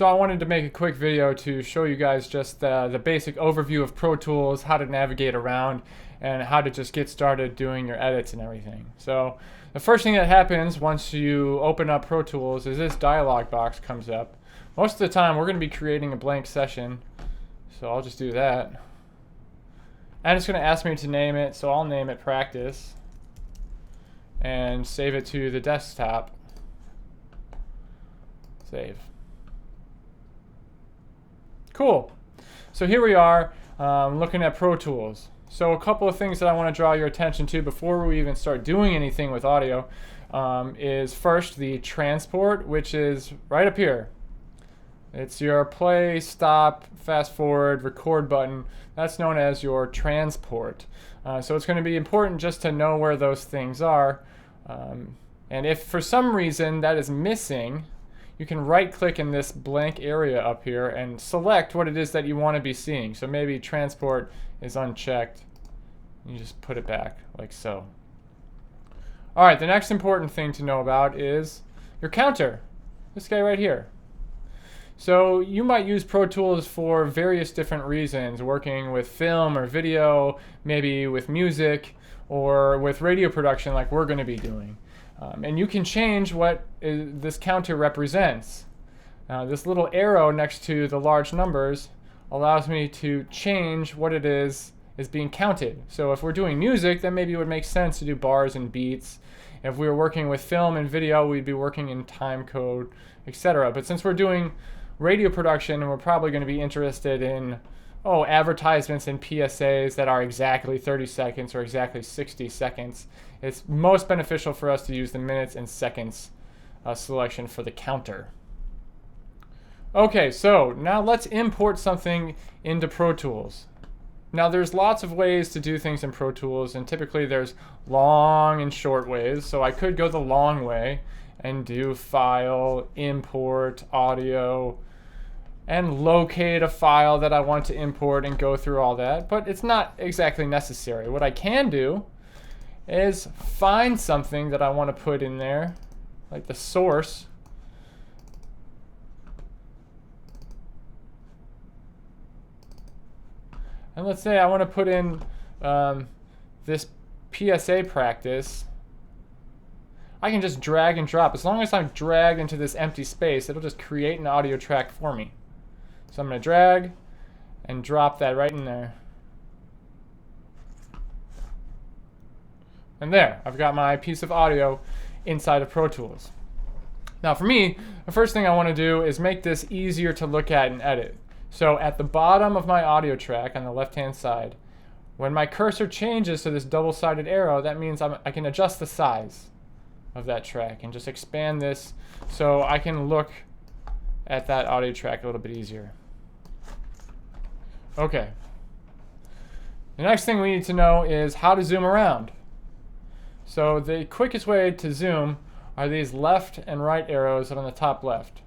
So I wanted to make a quick video to show you guys just the basic overview of Pro Tools, how to navigate around, and how to just get started doing your edits and everything. So the first thing that happens once you open up Pro Tools is this dialog box comes up. Most of the time we're going to be creating a blank session, so I'll just do that. And it's going to ask me to name it, so I'll name it Practice and save it to the desktop. Save. Cool. So here we are looking at Pro Tools. So a couple of things that I want to draw your attention to before we even start doing anything with audio is first the transport, which is right up here. It's your play, stop, fast forward, record button. That's known as your transport. So it's going to be important just to know where those things are. And if for some reason that is missing, you can right-click in this blank area up here and select what it is that you want to be seeing. So maybe transport is unchecked. You just put it back like so. All right, the next important thing to know about is your counter. This guy right here. So you might use Pro Tools for various different reasons, working with film or video, maybe with music, or with radio production like we're going to be doing. And you can change what this counter represents. This little arrow next to the large numbers allows me to change what it is being counted. So if we're doing music, then maybe it would make sense to do bars and beats. If we were working with film and video, we'd be working in time code, etc. But since we're doing radio production, we're probably going to be interested in advertisements and PSAs that are exactly 30 seconds or exactly 60 seconds. It's most beneficial for us to use the minutes and seconds selection for the counter. Okay, so now let's import something into Pro Tools. Now there's lots of ways to do things in Pro Tools, and typically there's long and short ways. So I could go the long way and do File, Import, Audio, and locate a file that I want to import and go through all that, but it's not exactly necessary. What I can do is find something that I want to put in there, like the source. And let's say I want to put in this PSA practice. I can just drag and drop. As long as I'm dragged into this empty space, it'll just create an audio track for me. So I'm going to drag and drop that right in there. And there, I've got my piece of audio inside of Pro Tools. Now for me, the first thing I want to do is make this easier to look at and edit. So at the bottom of my audio track on the left-hand side, when my cursor changes to this double-sided arrow, that means I can adjust the size of that track and just expand this so I can look at that audio track a little bit easier. Okay. The next thing we need to know is how to zoom around. So the quickest way to zoom are these left and right arrows on the top left.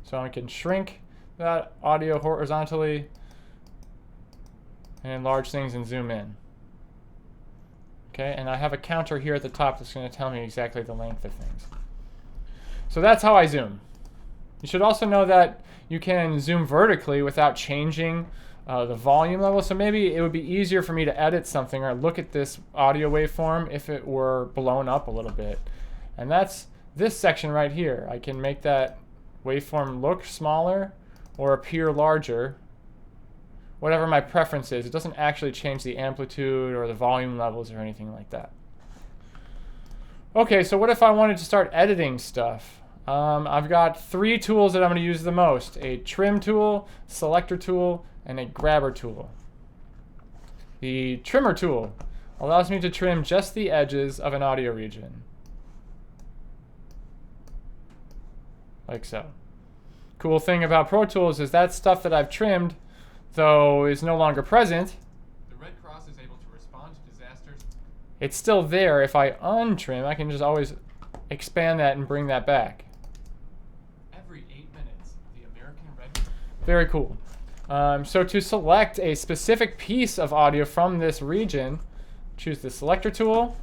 So I can shrink that audio horizontally and enlarge things and zoom in. Okay, and I have a counter here at the top that's going to tell me exactly the length of things. So that's how I zoom. You should also know that you can zoom vertically without changing the volume level. So maybe it would be easier for me to edit something or look at this audio waveform if it were blown up a little bit. And that's this section right here. I can make that waveform look smaller or appear larger, whatever my preference is. It doesn't actually change the amplitude or the volume levels or anything like that. Okay, so what if I wanted to start editing stuff? I've got three tools that I'm going to use the most: a trim tool, selector tool, and a grabber tool. The trimmer tool allows me to trim just the edges of an audio region, like so. Cool thing about Pro Tools is that stuff that I've trimmed, though is no longer present, the Red Cross is able to respond to disasters. It's still there. If I untrim, I can just always expand that and bring that back. Every 8 minutes, the American Red Cross. Very cool. So to select a specific piece of audio from this region, choose the selector tool,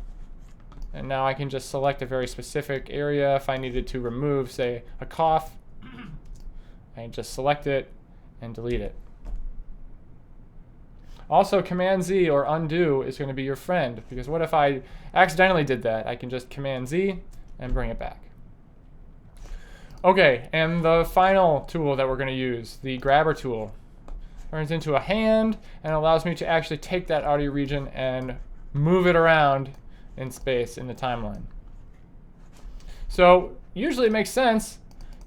and now I can just select a very specific area. If I needed to remove, say, a cough, I can just select it and delete it. Also, Command Z or undo is going to be your friend, because what if I accidentally did that? I can just Command Z and bring it back. Okay, and the final tool that we're going to use, the grabber tool, turns into a hand and allows me to actually take that audio region and move it around in space in the timeline. So usually it makes sense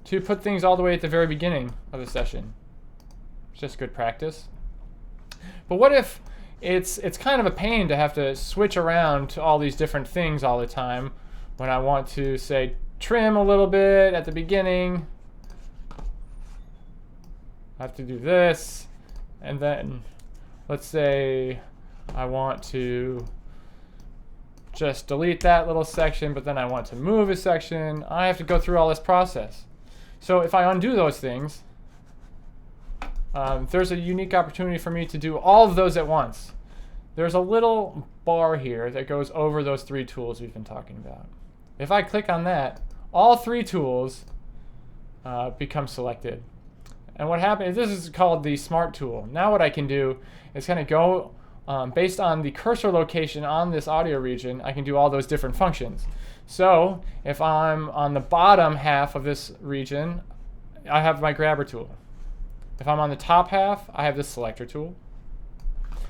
to put things all the way at the very beginning of the session. It's just good practice. But what if it's kind of a pain to have to switch around to all these different things all the time when I want to, say, trim a little bit at the beginning. I have to do this, and then let's say I want to just delete that little section, but then I want to move a section. I have to go through all this process. So if I undo those things, there's a unique opportunity for me to do all of those at once. There's a little bar here that goes over those 3 tools we've been talking about. If I click on that, all 3 tools become selected. And what happens, this is called the Smart tool. Now what I can do is kind of go, based on the cursor location on this audio region, I can do all those different functions. So if I'm on the bottom half of this region, I have my grabber tool. If I'm on the top half, I have the selector tool.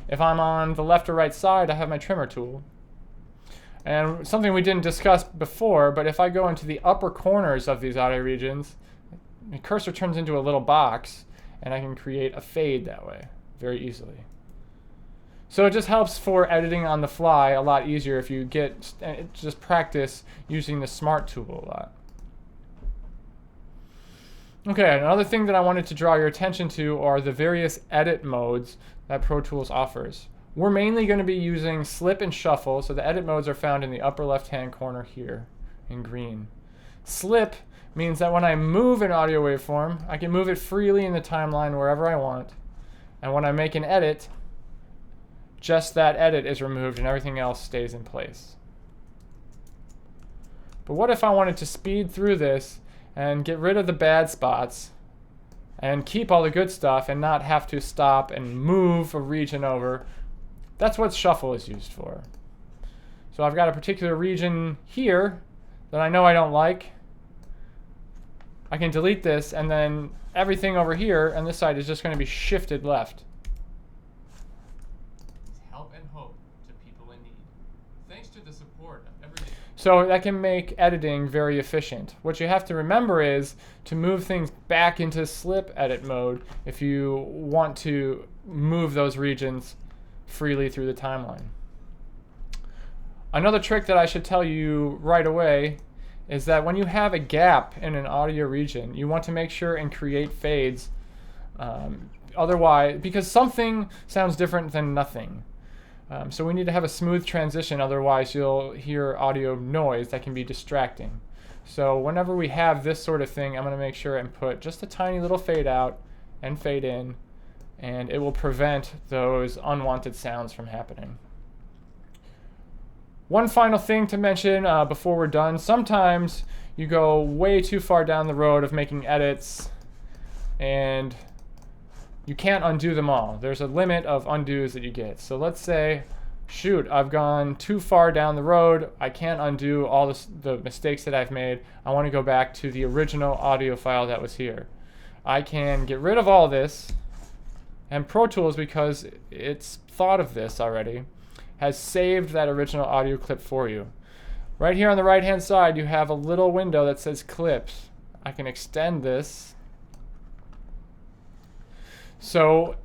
If I'm on the left or right side, I have my trimmer tool. And something we didn't discuss before, but if I go into the upper corners of these audio regions, the cursor turns into a little box, and I can create a fade that way very easily. So it just helps for editing on the fly a lot easier if you just practice using the Smart tool a lot. Okay, another thing that I wanted to draw your attention to are the various edit modes that Pro Tools offers. We're mainly going to be using slip and shuffle, so the edit modes are found in the upper left-hand corner here in green. Slip means that when I move an audio waveform, I can move it freely in the timeline wherever I want. And when I make an edit, just that edit is removed and everything else stays in place. But what if I wanted to speed through this and get rid of the bad spots and keep all the good stuff and not have to stop and move a region over? That's what shuffle is used for. So I've got a particular region here that I know I don't like. I can delete this, and then everything over here on this side is just going to be shifted left. Help and hope to people in need. Thanks to the support of every... So that can make editing very efficient. What you have to remember is to move things back into slip edit mode if you want to move those regions freely through the timeline. Another trick that I should tell you right away is that when you have a gap in an audio region, you want to make sure and create fades. Otherwise, because something sounds different than nothing. So we need to have a smooth transition, otherwise you'll hear audio noise that can be distracting. So whenever we have this sort of thing, I'm going to make sure and put just a tiny little fade out and fade in, and it will prevent those unwanted sounds from happening. One final thing to mention before we're done, sometimes you go way too far down the road of making edits and you can't undo them all. There's a limit of undos that you get. So let's say, shoot, I've gone too far down the road. I can't undo all the mistakes that I've made. I want to go back to the original audio file that was here. I can get rid of all this, and Pro Tools, because it's thought of this already, has saved that original audio clip for you. Right here on the right hand side, you have a little window that says clips. I can extend this. So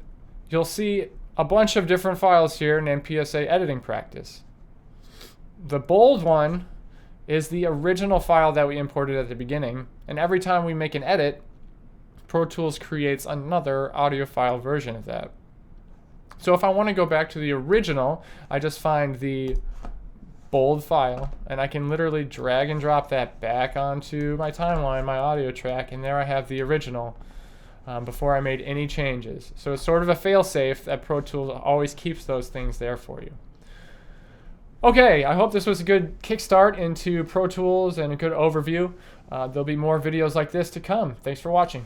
you'll see a bunch of different files here named PSA Editing Practice. The bold one is the original file that we imported at the beginning, and every time we make an edit, Pro Tools creates another audio file version of that. So if I want to go back to the original, I just find the bold file, and I can literally drag and drop that back onto my timeline, my audio track, and there I have the original before I made any changes. So it's sort of a fail-safe that Pro Tools always keeps those things there for you. Okay, I hope this was a good kickstart into Pro Tools and a good overview. There'll be more videos like this to come. Thanks for watching.